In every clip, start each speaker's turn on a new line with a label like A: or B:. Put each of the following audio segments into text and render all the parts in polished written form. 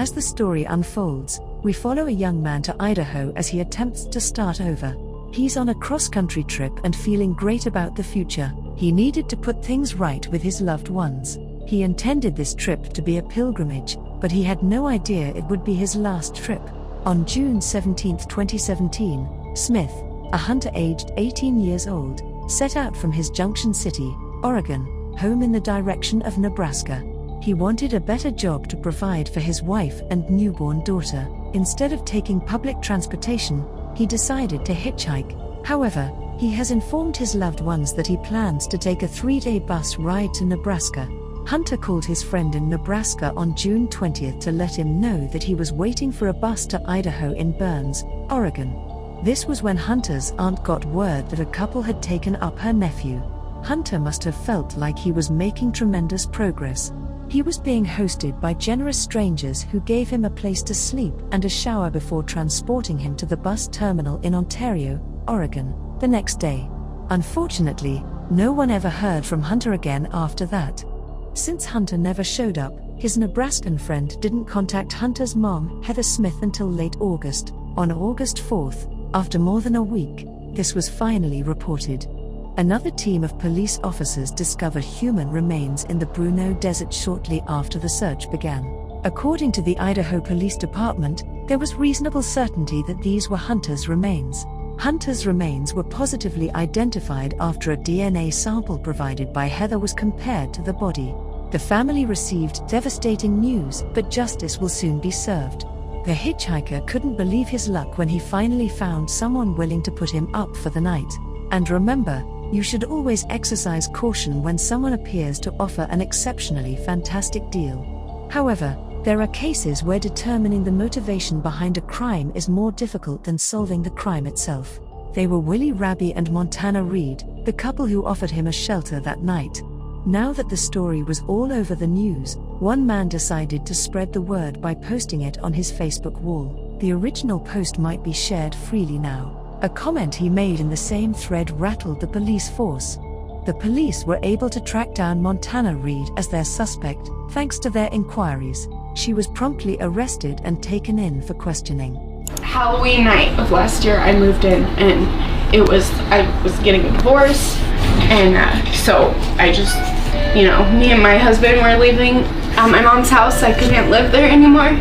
A: As the story unfolds, we follow a young man to Idaho as he attempts to start over. He's on a cross-country trip and feeling great about the future. He needed to put things right with his loved ones. He intended this trip to be a pilgrimage, but he had no idea it would be his last trip. On June 17, 2017, Smith, a hunter aged 18 years old, set out from his Junction City, Oregon, home in the direction of Nebraska. He wanted a better job to provide for his wife and newborn daughter. Instead of taking public transportation, he decided to hitchhike. However, he has informed his loved ones that he plans to take a 3-day bus ride to Nebraska. Hunter called his friend in Nebraska on June 20 to let him know that he was waiting for a bus to Idaho in Burns, Oregon. This was when Hunter's aunt got word that a couple had taken up her nephew. Hunter must have felt like he was making tremendous progress. He was being hosted by generous strangers who gave him a place to sleep and a shower before transporting him to the bus terminal in Ontario, Oregon, the next day. Unfortunately, no one ever heard from Hunter again after that. Since Hunter never showed up, his Nebraskan friend didn't contact Hunter's mom, Heather Smith, until late August. On August 4th, after more than a week, this was finally reported. Another team of police officers discovered human remains in the Bruneau Desert shortly after the search began. According to the Idaho Police Department, there was reasonable certainty that these were Hunter's remains. Hunter's remains were positively identified after a DNA sample provided by Heather was compared to the body. The family received devastating news, but justice will soon be served. The hitchhiker couldn't believe his luck when he finally found someone willing to put him up for the night. And remember, you should always exercise caution when someone appears to offer an exceptionally fantastic deal. However, there are cases where determining the motivation behind a crime is more difficult than solving the crime itself. They were Willie Raby and Montana Reed, the couple who offered him a shelter that night. Now that the story was all over the news, one man decided to spread the word by posting it on his Facebook wall. The original post might be shared freely now. A comment he made in the same thread rattled the police force. The police were able to track down Montana Reed as their suspect, thanks to their inquiries. She was promptly arrested and taken in for questioning.
B: Halloween night of last year, I moved in, and I was getting a divorce, and so I just, me and my husband were leaving my mom's house. I couldn't live there anymore.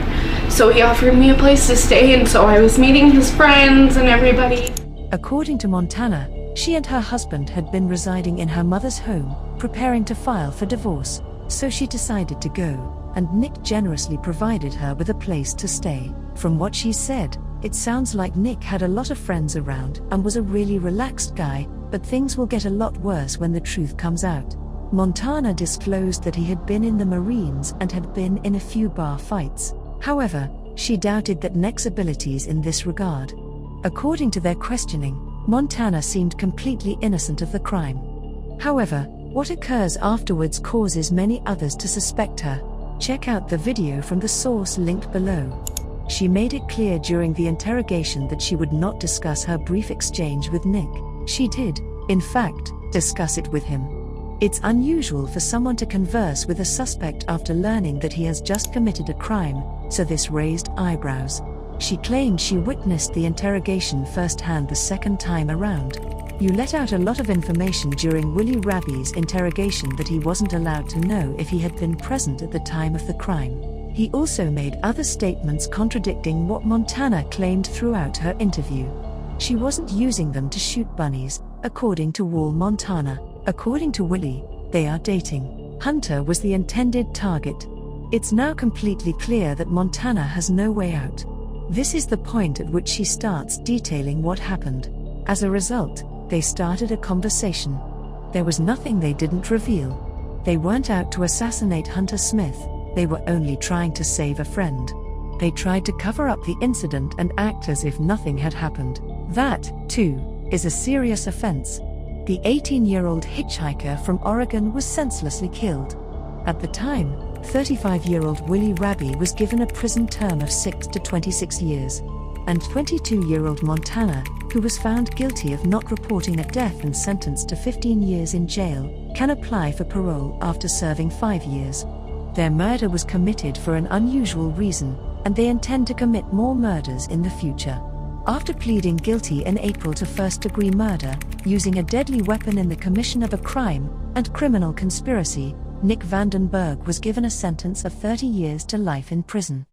B: So he offered me a place to stay, and so I was meeting his friends and everybody.
A: According to Montana, she and her husband had been residing in her mother's home, preparing to file for divorce, so she decided to go, and Nick generously provided her with a place to stay. From what she said, it sounds like Nick had a lot of friends around and was a really relaxed guy, but things will get a lot worse when the truth comes out. Montana disclosed that he had been in the Marines and had been in a few bar fights. However, she doubted that Nick's abilities in this regard. According to their questioning, Montana seemed completely innocent of the crime. However, what occurs afterwards causes many others to suspect her. Check out the video from the source linked below. She made it clear during the interrogation that she would not discuss her brief exchange with Nick. She did, in fact, discuss it with him. It's unusual for someone to converse with a suspect after learning that he has just committed a crime, so this raised eyebrows. She claimed she witnessed the interrogation firsthand the second time around. You let out a lot of information during Willie Raby's interrogation that he wasn't allowed to know if he had been present at the time of the crime. He also made other statements contradicting what Montana claimed throughout her interview. She wasn't using them to shoot bunnies, according to Montana. According to Willie, they are dating. Hunter was the intended target. It's now completely clear that Montana has no way out. This is the point at which she starts detailing what happened. As a result, they started a conversation. There was nothing they didn't reveal. They weren't out to assassinate Hunter Smith, they were only trying to save a friend. They tried to cover up the incident and act as if nothing had happened. That, too, is a serious offense. The 18-year-old hitchhiker from Oregon was senselessly killed. At the time, 35-year-old Willie Raby was given a prison term of 6 to 26 years. And 22-year-old Montana, who was found guilty of not reporting a death and sentenced to 15 years in jail, can apply for parole after serving 5 years. Their murder was committed for an unusual reason. and they intend to commit more murders in the future. After pleading guilty in April to first-degree murder, using a deadly weapon in the commission of a crime, and criminal conspiracy, Nick Vandenberg was given a sentence of 30 years to life in prison.